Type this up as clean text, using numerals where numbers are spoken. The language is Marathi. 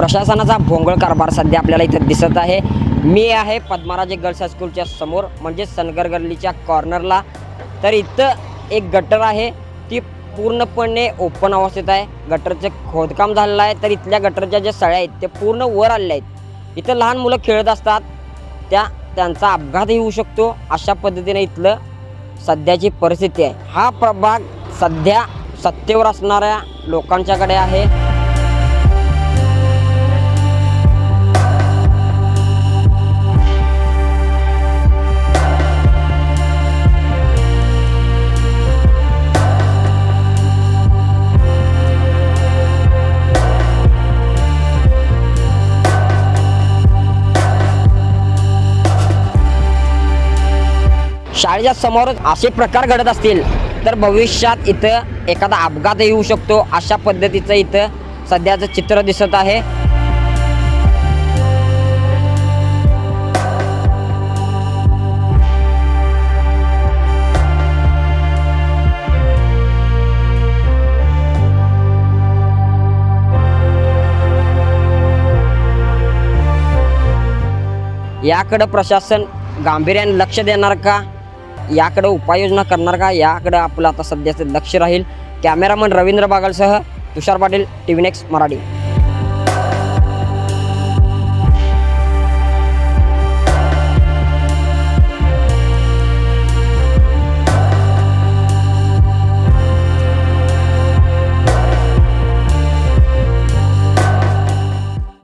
प्रशासनाचा भोंगळ कारभार सध्या आपल्याला इथे दिसत आहे। मी आहे पद्माराजे गर्ल्स हायस्कूलच्या समोर म्हणजे सनगर गल्लीच्या कॉर्नरला। तर इथं एक गटर आहे ती पूर्णपणे ओपन अवस्थेत आहे। गटरचे खोदकाम झालेलं आहे। तर इथल्या गटरच्या ज्या सळ्या आहेत ते पूर्ण वर आलेल्या आहेत। इथं लहान मुलं खेळत असतात, त्यांचा अपघातही होऊ शकतो। अशा पद्धतीने इथलं सध्याची परिस्थिती आहे। हा प्रभाग सध्या सत्तेवर असणाऱ्या लोकांच्याकडे आहे। शाळेच्या समोरच असे प्रकार घडत असतील तर भविष्यात इथं एखादा अपघात येऊ शकतो। अशा पद्धतीचं इथं सध्याचं चित्र दिसत आहे। याकडे प्रशासन गांभीर्याने लक्ष देणार का, याकडे उपाययोजना करणार का, याकडे आपलं आता सध्याचं लक्ष राहील। कॅमेरामन रवींद्र बागलसह तुषार पाटील, TV नेक्स्ट मराठी।